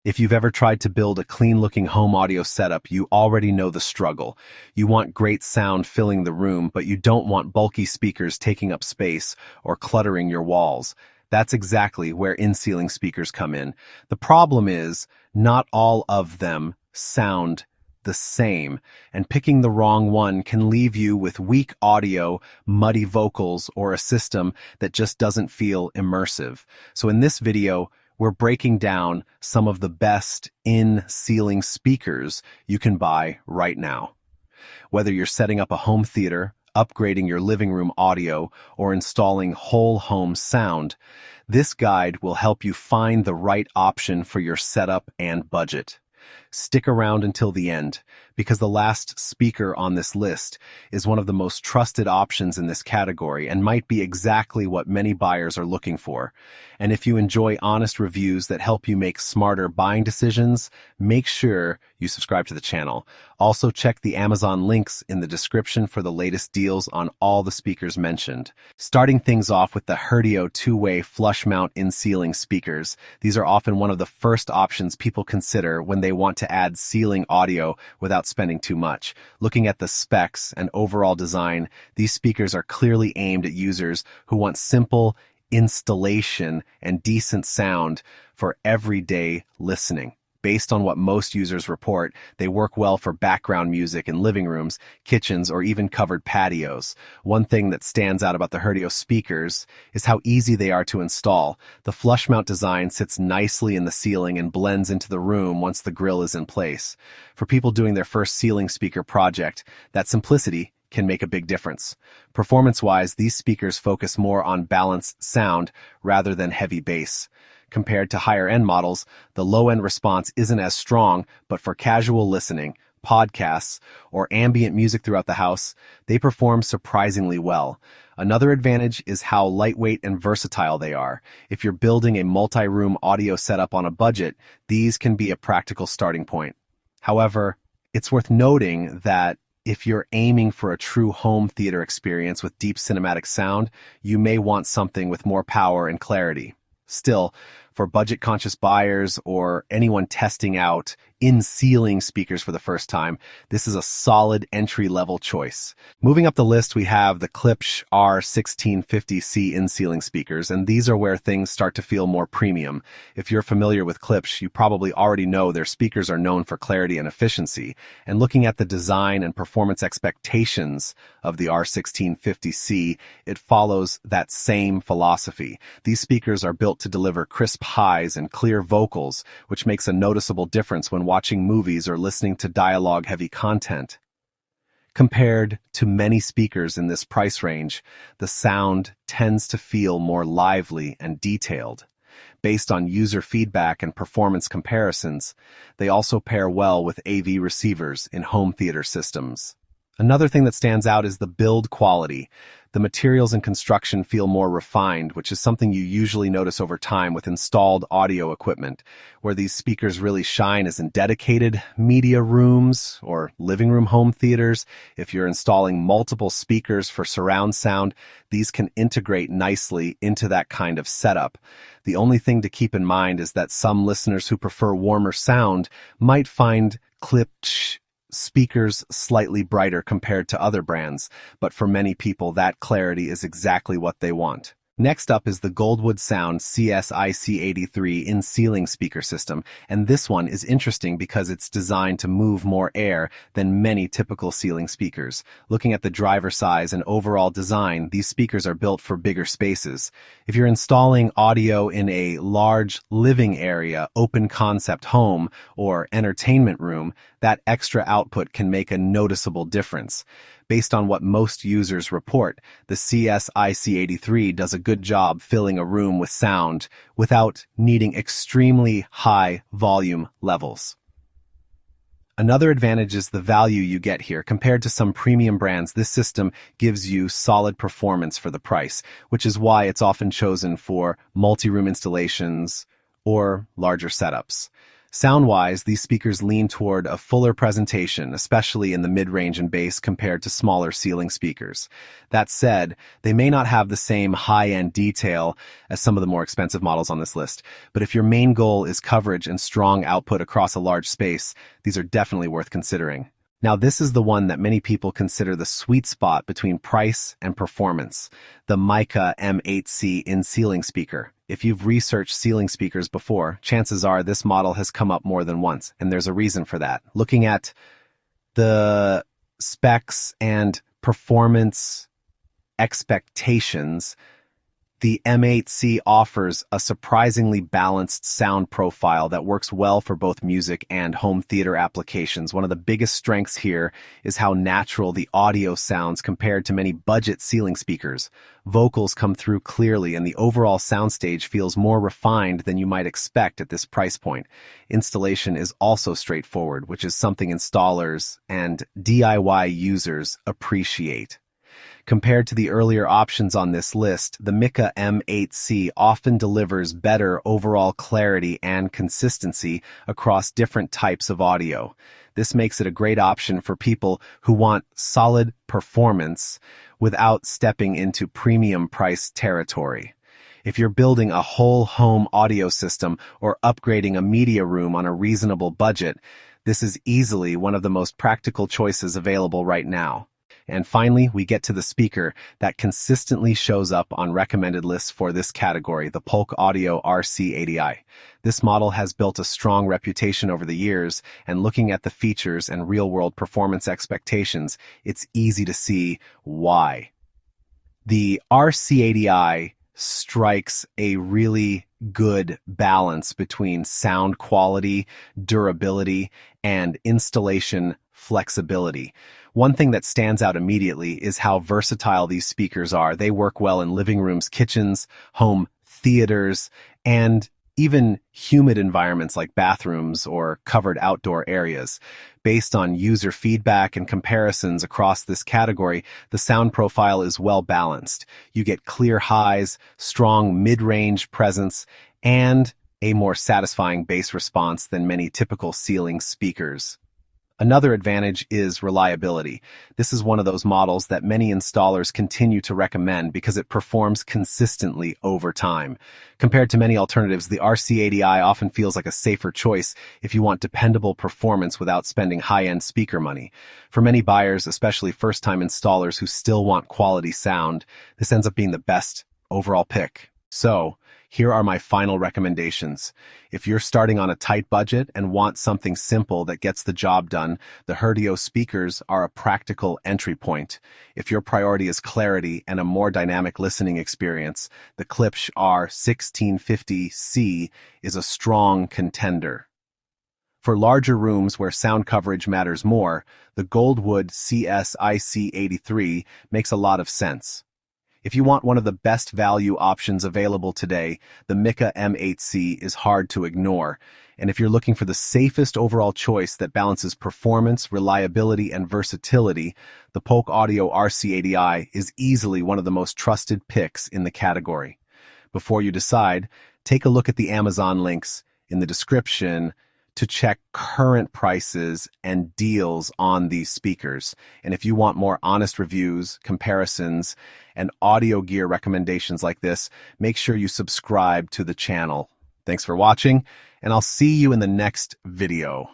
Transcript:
If you've ever tried to build a clean-looking home audio setup, you already know the struggle. You want great sound filling the room, but you don't want bulky speakers taking up space or cluttering your walls. That's exactly where in-ceiling speakers come in. The problem is, not all of them sound the same, and picking the wrong one can leave you with weak audio, muddy vocals, or a system that just doesn't feel immersive. So in this video, we're breaking down some of the best in-ceiling speakers you can buy right now. Whether you're setting up a home theater, upgrading your living room audio, or installing whole home sound, this guide will help you find the right option for your setup and budget. Stick around until the end, because the last speaker on this list is one of the most trusted options in this category and might be exactly what many buyers are looking for. And if you enjoy honest reviews that help you make smarter buying decisions, make sure you subscribe to the channel. Also, check the Amazon links in the description for the latest deals on all the speakers mentioned. Starting things off with the Herdio two-way flush mount in-ceiling speakers. These are often one of the first options people consider when they want to add ceiling audio without spending too much. Looking at the specs and overall design, these speakers are clearly aimed at users who want simple installation and decent sound for everyday listening. Based on what most users report, they work well for background music in living rooms, kitchens, or even covered patios. One thing that stands out about the Herdio speakers is how easy they are to install. The flush mount design sits nicely in the ceiling and blends into the room once the grill is in place. For people doing their first ceiling speaker project, that simplicity can make a big difference. Performance-wise, these speakers focus more on balanced sound rather than heavy bass. Compared to higher-end models, the low-end response isn't as strong, but for casual listening, podcasts, or ambient music throughout the house, they perform surprisingly well. Another advantage is how lightweight and versatile they are. If you're building a multi-room audio setup on a budget, these can be a practical starting point. However, it's worth noting that if you're aiming for a true home theater experience with deep cinematic sound, you may want something with more power and clarity. Still, for budget-conscious buyers or anyone testing out in-ceiling speakers for the first time, this is a solid entry-level choice. Moving up the list, we have the Klipsch R-1650-C in-ceiling speakers, and these are where things start to feel more premium. If you're familiar with Klipsch, you probably already know their speakers are known for clarity and efficiency, and looking at the design and performance expectations of the R-1650-C, it follows that same philosophy. These speakers are built to deliver crisp highs and clear vocals, which makes a noticeable difference when watching movies or listening to dialogue-heavy content. Compared to many speakers in this price range, the sound tends to feel more lively and detailed. Based on user feedback and performance comparisons, they also pair well with AV receivers in home theater systems. Another thing that stands out is the build quality. The materials and construction feel more refined, which is something you usually notice over time with installed audio equipment. Where these speakers really shine is in dedicated media rooms or living room home theaters. If you're installing multiple speakers for surround sound, these can integrate nicely into that kind of setup. The only thing to keep in mind is that some listeners who prefer warmer sound might find Klipsch speakers slightly brighter compared to other brands, but for many people that clarity is exactly what they want. Next up is the Goldwood Sound CSIC83 in-ceiling speaker system, and this one is interesting because it's designed to move more air than many typical ceiling speakers. Looking at the driver size and overall design, these speakers are built for bigger spaces. If you're installing audio in a large living area, open concept home, or entertainment room, that extra output can make a noticeable difference. Based on what most users report, the CSIC83 does a good job filling a room with sound without needing extremely high volume levels. Another advantage is the value you get here. Compared to some premium brands, this system gives you solid performance for the price, which is why it's often chosen for multi-room installations or larger setups. Sound-wise, these speakers lean toward a fuller presentation, especially in the mid-range and bass compared to smaller ceiling speakers. That said, they may not have the same high-end detail as some of the more expensive models on this list, but if your main goal is coverage and strong output across a large space, these are definitely worth considering. Now, this is the one that many people consider the sweet spot between price and performance, the Micca M8C in-ceiling speaker. If you've researched ceiling speakers before, chances are this model has come up more than once, and there's a reason for that. Looking at the specs and performance expectations, the M8C offers a surprisingly balanced sound profile that works well for both music and home theater applications. One of the biggest strengths here is how natural the audio sounds compared to many budget ceiling speakers. Vocals come through clearly, and the overall soundstage feels more refined than you might expect at this price point. Installation is also straightforward, which is something installers and DIY users appreciate. Compared to the earlier options on this list, the Micca M8C often delivers better overall clarity and consistency across different types of audio. This makes it a great option for people who want solid performance without stepping into premium price territory. If you're building a whole home audio system or upgrading a media room on a reasonable budget, this is easily one of the most practical choices available right now. And finally, we get to the speaker that consistently shows up on recommended lists for this category, the Polk Audio RC80i. This model has built a strong reputation over the years, and looking at the features and real-world performance expectations, it's easy to see why. The RC80i strikes a really good balance between sound quality, durability, and installation flexibility. One thing that stands out immediately is how versatile these speakers are. They work well in living rooms, kitchens, home theaters, and even humid environments like bathrooms or covered outdoor areas. Based on user feedback and comparisons across this category, the sound profile is well balanced. You get clear highs, strong mid-range presence, and a more satisfying bass response than many typical ceiling speakers. Another advantage is reliability. This is one of those models that many installers continue to recommend because it performs consistently over time. Compared to many alternatives, the RC80i often feels like a safer choice if you want dependable performance without spending high-end speaker money. For many buyers, especially first-time installers who still want quality sound, this ends up being the best overall pick. So, here are my final recommendations. If you're starting on a tight budget and want something simple that gets the job done, the Herdio speakers are a practical entry point. If your priority is clarity and a more dynamic listening experience, the Klipsch R-1650-C is a strong contender. For larger rooms where sound coverage matters more, the Goldwood CS-IC83 makes a lot of sense. If you want one of the best value options available today, the Micca M8C is hard to ignore. And if you're looking for the safest overall choice that balances performance, reliability, and versatility, the Polk Audio RC80i is easily one of the most trusted picks in the category. Before you decide, take a look at the Amazon links in the description to check current prices and deals on these speakers. And if you want more honest reviews, comparisons, and audio gear recommendations like this, make sure you subscribe to the channel. Thanks for watching, and I'll see you in the next video.